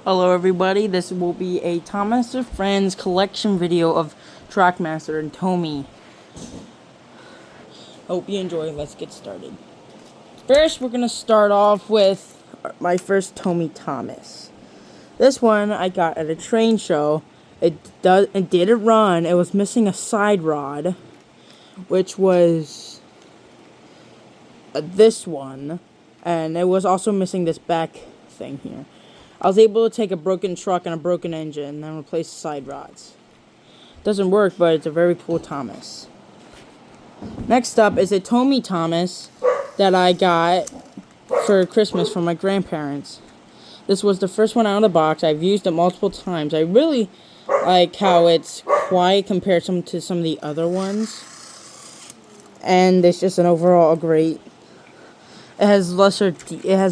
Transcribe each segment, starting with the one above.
Hello everybody, this will be a Trackmaster Friends collection video of Trackmaster and Tomy. Hope you enjoy, let's get started. First, we're going to start off with my first Tomy Thomas. This one I got at a train show. It didn't run, it was missing a side rod, which was this one, and it was also missing this back thing here. I was able to take a broken truck and a broken engine and replace the side rods. Doesn't work, but it's a very cool Thomas. Next up is a Tomy Thomas that I got for Christmas from my grandparents. This was the first one out of the box. I've used it multiple times. I really like how it's quiet compared to some of the other ones. And it's just an overall great... It has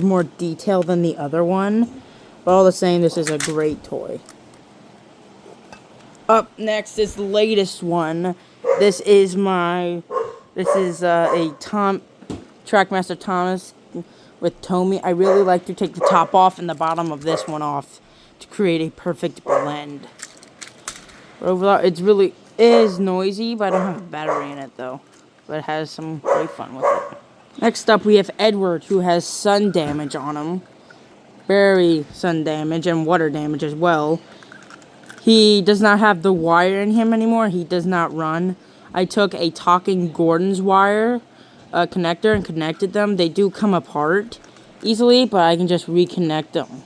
more detail than the other one. But all the same, this is a great toy. Up next is the latest one. This is a Trackmaster Thomas with Tomy. I really like to take the top off and the bottom of this one off to create a perfect blend. But overall, it is noisy, but I don't have a battery in it though. But it has some great fun with it. Next up, we have Edward, who has sun damage on him. Very sun damage and water damage as well. He does not have the wire in him anymore. He does not run. I took a Talking Gordon's wire connector and connected them. They do come apart easily, but I can just reconnect them.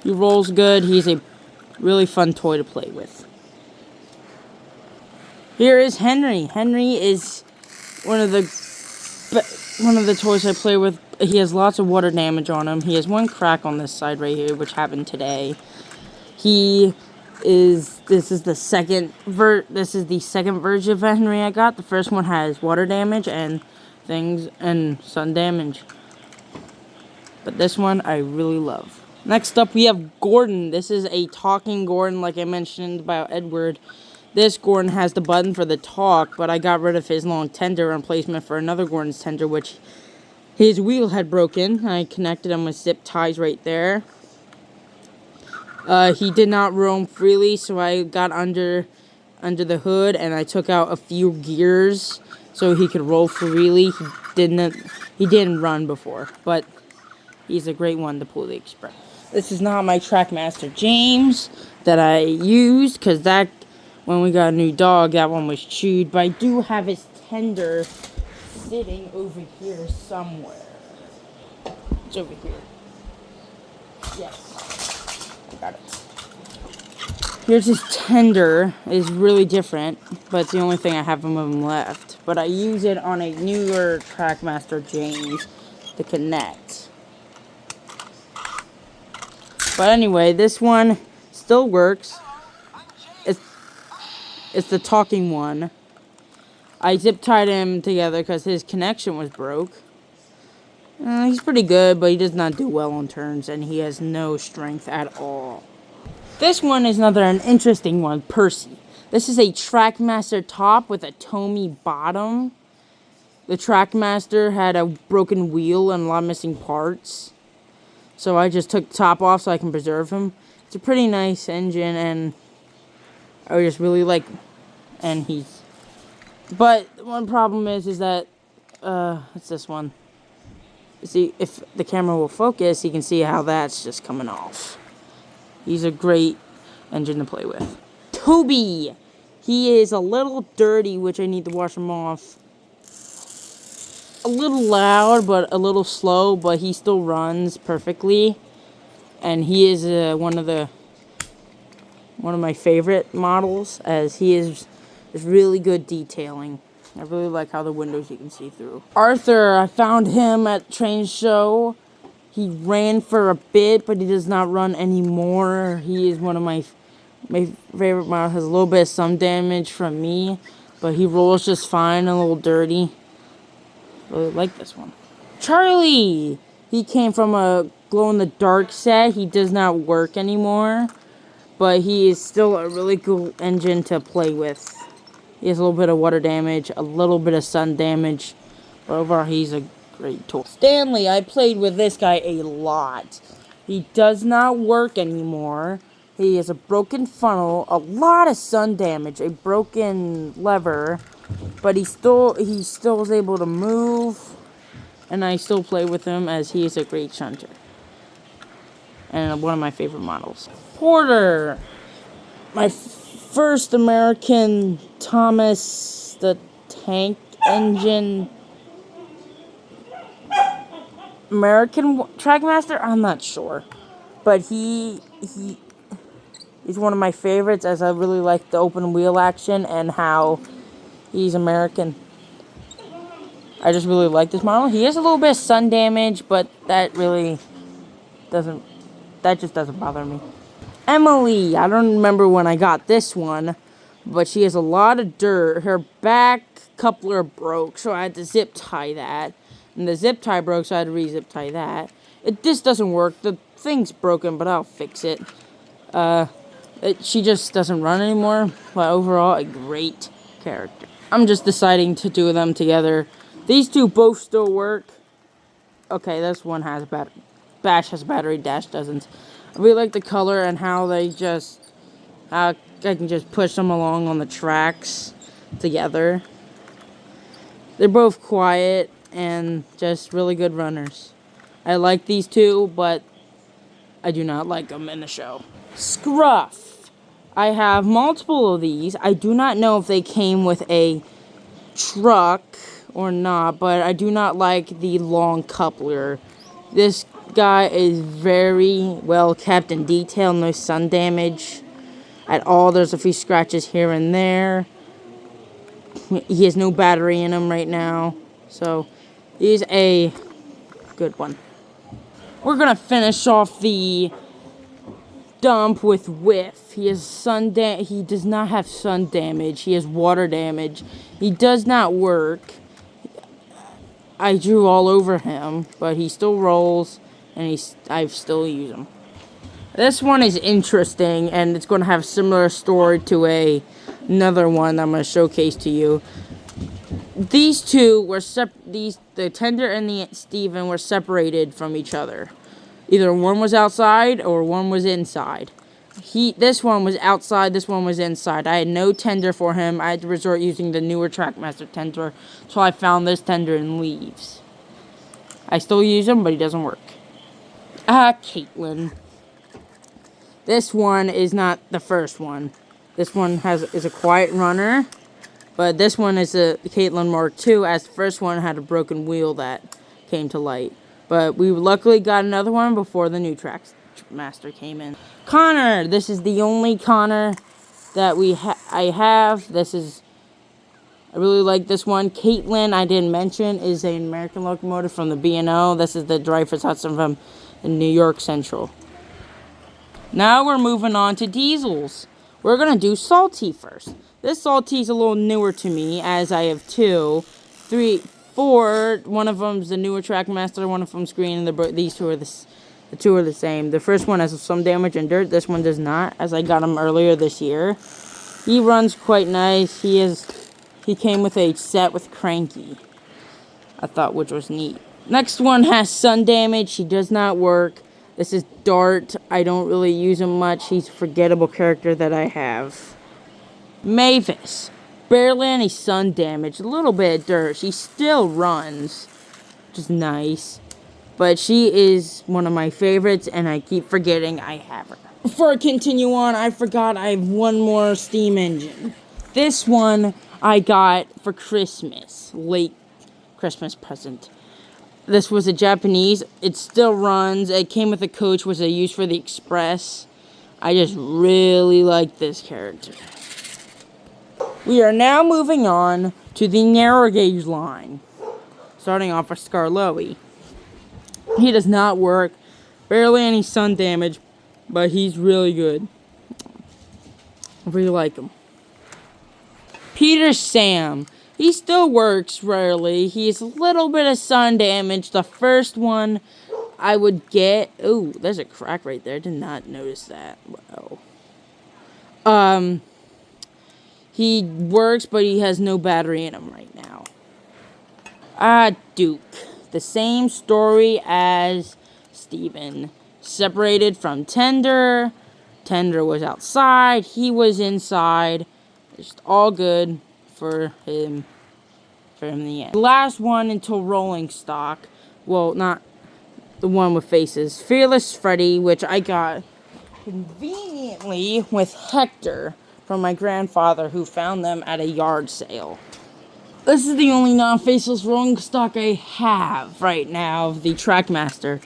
He rolls good. He's a really fun toy to play with. Here is Henry. Henry is one of the toys I play with. He has lots of water damage on him. He has one crack on this side right here, which happened today. This is the second version of Henry I got. The first one has water damage and sun damage. But this one I really love. Next up we have Gordon. This is a talking Gordon, like I mentioned about Edward. This Gordon has the button for the talk, but I got rid of his long tender in replacement for another Gordon's tender, which his wheel had broken. I connected him with zip ties right there. He did not roam freely, so I got under the hood and I took out a few gears so he could roll freely. He didn't run before, but he's a great one to pull the express. This is not my Trackmaster James that I used, because when we got a new dog, that one was chewed, but I do have his tender sitting over here somewhere. It's over here. Yes. I got it. Here's his tender. It's really different, but it's the only thing I have of him left. But I use it on a newer Trackmaster James to connect. But anyway, this one still works. It's the talking one. I zip-tied him together because his connection was broke. He's pretty good, but he does not do well on turns, and he has no strength at all. This one is an interesting one, Percy. This is a Trackmaster top with a Tomy bottom. The Trackmaster had a broken wheel and a lot of missing parts. So I just took the top off so I can preserve him. It's a pretty nice engine, and I just really like, but one problem is that, it's this one. See, if the camera will focus, you can see how that's just coming off. He's a great engine to play with. Toby! He is a little dirty, which I need to wash him off. A little loud, but a little slow, but he still runs perfectly. And he is one of my favorite models, as he is really good detailing. I really like how the windows you can see through. Arthur, I found him at train show. He ran for a bit, but he does not run anymore. He is one of my favorite models. Has a little bit of sun damage from me, but he rolls just fine, a little dirty. Really like this one. Charlie! He came from a glow-in-the-dark set. He does not work anymore, but he is still a really cool engine to play with. He has a little bit of water damage, a little bit of sun damage, but overall he's a great toy. Stanley, I played with this guy a lot. He does not work anymore. He has a broken funnel, a lot of sun damage, a broken lever, but he still is able to move, and I still play with him as he is a great shunter. And one of my favorite models. Porter! My first American Thomas the Tank Engine American Trackmaster? I'm not sure. But he's one of my favorites, as I really like the open wheel action and how he's American. I just really like this model. He has a little bit of sun damage, but that just doesn't bother me. Emily, I don't remember when I got this one, but she has a lot of dirt. Her back coupler broke, so I had to zip tie that. And the zip tie broke, so I had to re-zip tie that. This doesn't work. The thing's broken, but I'll fix it. She just doesn't run anymore, but overall, a great character. I'm just deciding to do them together. These two both still work. Okay, this one has Bash has a battery, Dash doesn't. I really like the color and how I can just push them along on the tracks together. They're both quiet and just really good runners. I like these two, but I do not like them in the show. Scruff. I have multiple of these. I do not know if they came with a truck or not, but I do not like the long coupler. This guy is very well kept in detail, no sun damage at all. There's a few scratches here and there. He has no battery in him right now, so he's a good one. We're gonna finish off the dump with Whiff. He does not have sun damage. He has water damage. He does not work. I drew all over him, but he still rolls, and I still use him. This one is interesting, and it's going to have a similar story to another one I'm going to showcase to you. These two were the Tender and the Steven were separated from each other. Either one was outside or one was inside. This one was outside, this one was inside. I had no tender for him. I had to resort using the newer Trackmaster tender, so I found this tender in Leaves. I still use him, but he doesn't work. Caitlin. This one is not the first one. This one is a quiet runner, but this one is a Caitlin Mark II, as the first one had a broken wheel that came to light. But we luckily got another one before the new Trackmaster came in. Connor. This is the only Connor that I have. I really like this one. Caitlin, I didn't mention, is an American locomotive from the B&O. This is the Dreyfuss Hudson from the New York Central. Now we're moving on to diesels. We're going to do Salty first. This Salty's a little newer to me, as I have 2, 3, 4. One of them's the newer Trackmaster, one of them's green, and these two are the two are the same. The first one has some damage and dirt. This one does not, as I got him earlier this year. He runs quite nice. He came with a set with Cranky, I thought, which was neat. Next one has sun damage. He does not work. This is Dart. I don't really use him much. He's a forgettable character that I have. Mavis. Barely any sun damage. A little bit of dirt. She still runs, which is nice. But she is one of my favorites, and I keep forgetting I have her. Before I continue on, I forgot I have one more steam engine. This one I got for Christmas. Late Christmas present. This was a Japanese. It still runs. It came with a coach, which I used for the Express. I just really like this character. We are now moving on to the narrow gauge line. Starting off with Scarloey. He does not work. Barely any sun damage, but he's really good. I really like him. Peter Sam. He still works rarely. He has a little bit of sun damage. The first one I would get... Ooh, there's a crack right there. I did not notice that. Wow. He works, but he has no battery in him right now. Duke. The same story as Steven. separated from Tender. Tender was outside. He was inside. Just all good for him. In the end. The last one until rolling stock. Well, not the one with faces. Fearless Freddy, which I got conveniently with Hector from my grandfather, who found them at a yard sale. This is the only non-faceless rolling stock I have right now of the Trackmaster.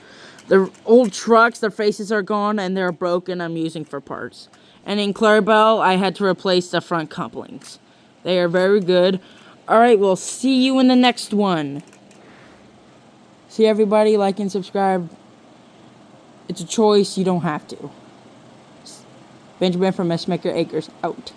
The old trucks, their faces are gone and they're broken. I'm using for parts. And in Clarabelle, I had to replace the front couplings. They are very good. Alright, we'll see you in the next one. See everybody, like and subscribe. It's a choice, you don't have to. Benjamin from Messmaker Acres, out.